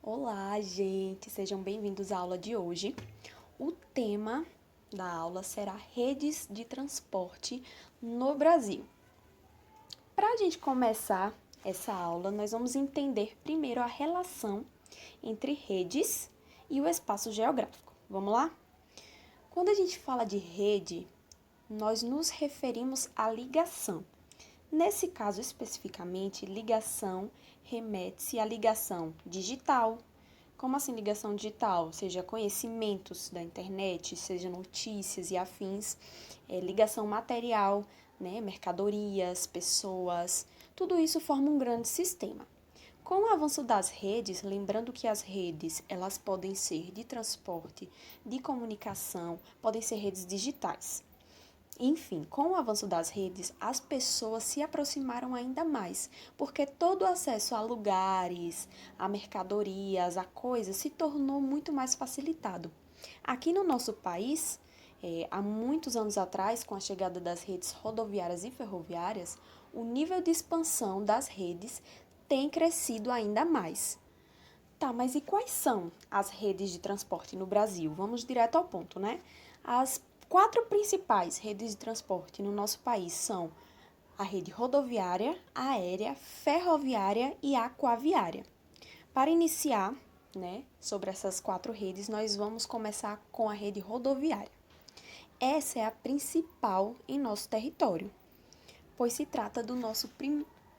Olá, gente! Sejam bem-vindos à aula de hoje. O tema da aula será redes de transporte no Brasil. Para a gente começar essa aula, nós vamos entender primeiro a relação entre redes e o espaço geográfico. Vamos lá? Quando a gente fala de rede, nós nos referimos à ligação. Nesse caso especificamente, ligação remete-se à ligação digital. Como assim ligação digital? Seja conhecimentos da internet, seja notícias e afins, ligação material, né? Mercadorias, pessoas, tudo isso forma um grande sistema. Com o avanço das redes, lembrando que as redes, elas podem ser de transporte, de comunicação, podem ser redes digitais. Enfim, com o avanço das redes, as pessoas se aproximaram ainda mais, porque todo o acesso a lugares, a mercadorias, a coisas se tornou muito mais facilitado. Aqui no nosso país, há muitos anos atrás, com a chegada das redes rodoviárias e ferroviárias, o nível de expansão das redes tem crescido ainda mais. Tá, mas e quais são as redes de transporte no Brasil? Vamos direto ao ponto, né? As 4 principais redes de transporte no nosso país são a rede rodoviária, aérea, ferroviária e aquaviária. Para iniciar, né, sobre essas 4 redes, nós vamos começar com a rede rodoviária. Essa é a principal em nosso território, pois se trata do nosso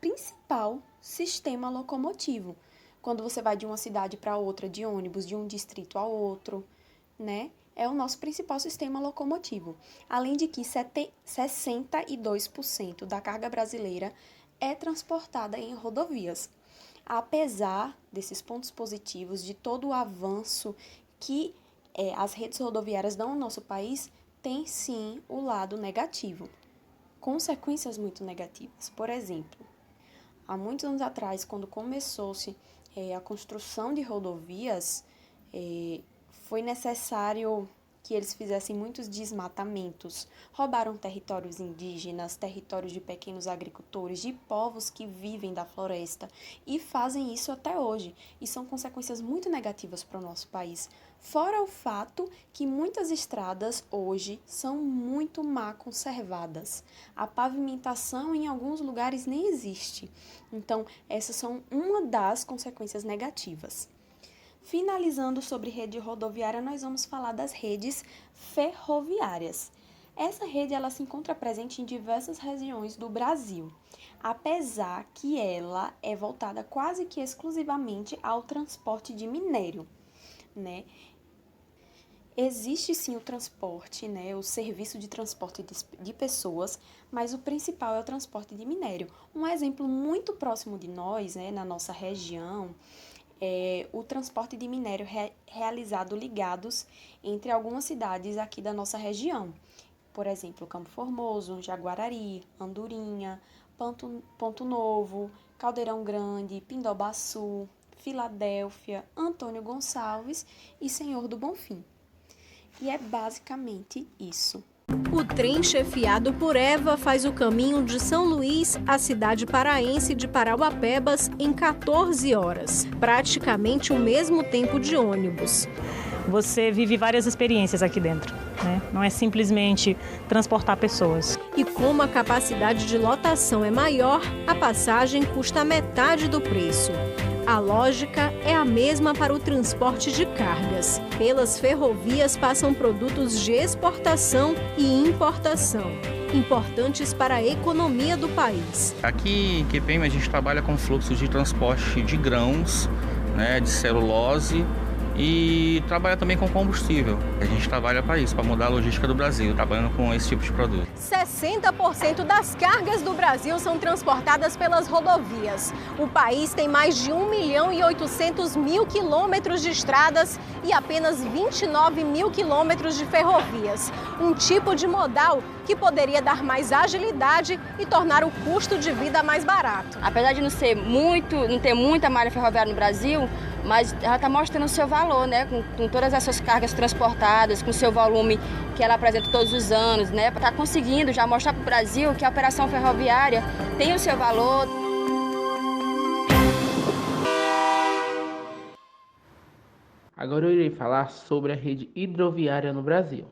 principal sistema locomotivo. Quando você vai de uma cidade para outra, de ônibus, de um distrito a outro, né? É o nosso principal sistema locomotivo. Além de que 62% da carga brasileira é transportada em rodovias. Apesar desses pontos positivos, de todo o avanço que as redes rodoviárias dão ao nosso país, tem sim o lado negativo. Consequências muito negativas. Por exemplo, há muitos anos atrás, quando começou-se a construção de rodovias, foi necessário que eles fizessem muitos desmatamentos, roubaram territórios indígenas, territórios de pequenos agricultores, de povos que vivem da floresta e fazem isso até hoje. E são consequências muito negativas para o nosso país. Fora o fato que muitas estradas hoje são muito mal conservadas. A pavimentação em alguns lugares nem existe. Então, essas são uma das consequências negativas. Finalizando sobre rede rodoviária, nós vamos falar das redes ferroviárias. Essa rede ela se encontra presente em diversas regiões do Brasil, apesar que ela é voltada quase que exclusivamente ao transporte de minério, né? Existe sim o transporte, né, o serviço de transporte de pessoas, mas o principal é o transporte de minério. Um exemplo muito próximo de nós, né, na nossa região, o transporte de minério realizado ligados entre algumas cidades aqui da nossa região. Por exemplo, Campo Formoso, Jaguarari, Andorinha, Ponto Novo, Caldeirão Grande, Pindobaçu, Filadélfia, Antônio Gonçalves e Senhor do Bonfim. E é basicamente isso. O trem chefiado por Eva faz o caminho de São Luís à cidade paraense de Parauapebas em 14 horas, praticamente o mesmo tempo de ônibus. Você vive várias experiências aqui dentro, né? Não é simplesmente transportar pessoas. E como a capacidade de lotação é maior, a passagem custa metade do preço. A lógica é a mesma para o transporte de cargas. Pelas ferrovias passam produtos de exportação e importação, importantes para a economia do país. Aqui em QPM a gente trabalha com fluxo de transporte de grãos, né, de celulose e trabalha também com combustível. A gente trabalha para isso, para mudar a logística do Brasil, trabalhando com esse tipo de produto. 60% das cargas do Brasil são transportadas pelas rodovias. O país tem mais de 1.800.000 quilômetros de estradas e apenas 29 mil quilômetros de ferrovias. Um tipo de modal que poderia dar mais agilidade e tornar o custo de vida mais barato. Apesar de não ter muita malha ferroviária no Brasil, mas ela está mostrando o seu valor, né? Com todas essas cargas transportadas, com o seu volume que ela apresenta todos os anos, né? Está conseguindo já mostrar para o Brasil que a operação ferroviária tem o seu valor. Agora eu irei falar sobre a rede hidroviária no Brasil.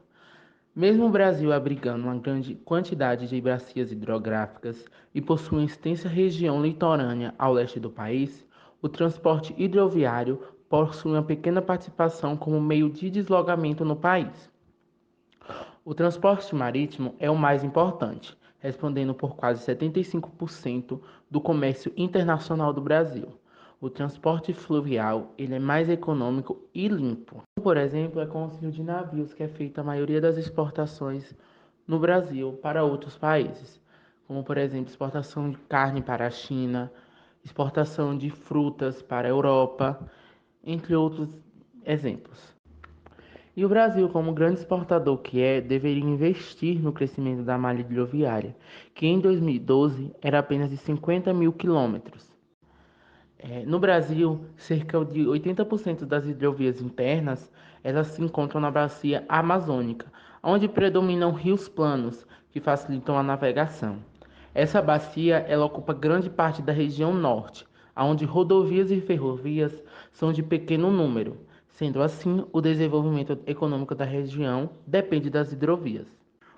Mesmo o Brasil abrigando uma grande quantidade de bacias hidrográficas e possui uma extensa região litorânea ao leste do país, o transporte hidroviário possui uma pequena participação como meio de deslocamento no país. O transporte marítimo é o mais importante, respondendo por quase 75% do comércio internacional do Brasil. O transporte fluvial ele é mais econômico e limpo. Por exemplo, é com o auxílio de navios que é feita a maioria das exportações no Brasil para outros países, como por exemplo exportação de carne para a China, exportação de frutas para a Europa, entre outros exemplos. E o Brasil, como grande exportador que é, deveria investir no crescimento da malha hidroviária, que em 2012 era apenas de 50 mil quilômetros. No Brasil, cerca de 80% das hidrovias internas elas se encontram na bacia amazônica, onde predominam rios planos que facilitam a navegação. Essa bacia ela ocupa grande parte da região norte, onde rodovias e ferrovias são de pequeno número. Sendo assim, o desenvolvimento econômico da região depende das hidrovias.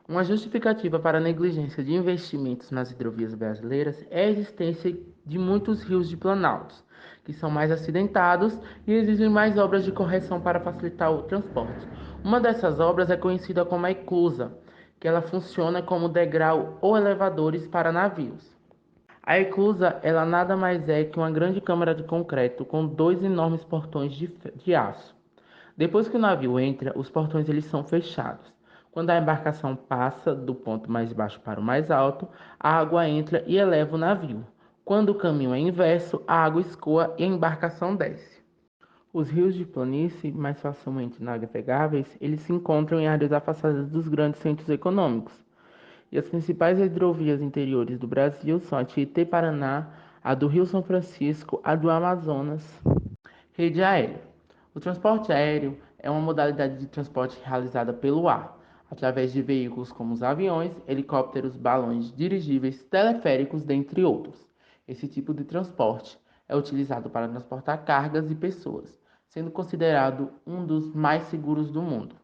Uma justificativa para a negligência de investimentos nas hidrovias brasileiras é a existência de muitos rios de planaltos, que são mais acidentados e exigem mais obras de correção para facilitar o transporte. Uma dessas obras é conhecida como a eclusa, que ela funciona como degrau ou elevadores para navios. A eclusa, ela nada mais é que uma grande câmara de concreto com dois enormes portões de aço. Depois que o navio entra, os portões eles são fechados. Quando a embarcação passa do ponto mais baixo para o mais alto, a água entra e eleva o navio. Quando o caminho é inverso, a água escoa e a embarcação desce. Os rios de planície, mais facilmente navegáveis, eles se encontram em áreas afastadas dos grandes centros econômicos. E as principais hidrovias interiores do Brasil são a Tietê-Paraná, a do Rio São Francisco, a do Amazonas. Rede aérea. O transporte aéreo é uma modalidade de transporte realizada pelo ar, através de veículos como os aviões, helicópteros, balões dirigíveis, teleféricos, dentre outros. Esse tipo de transporte é utilizado para transportar cargas e pessoas, sendo considerado um dos mais seguros do mundo.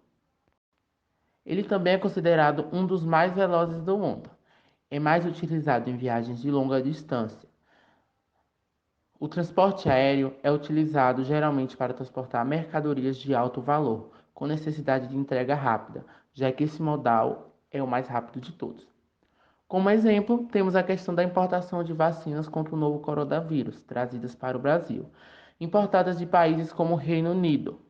Ele também é considerado um dos mais velozes do mundo. É mais utilizado em viagens de longa distância. O transporte aéreo é utilizado geralmente para transportar mercadorias de alto valor, com necessidade de entrega rápida, já que esse modal é o mais rápido de todos. Como exemplo, temos a questão da importação de vacinas contra o novo coronavírus, trazidas para o Brasil, importadas de países como o Reino Unido.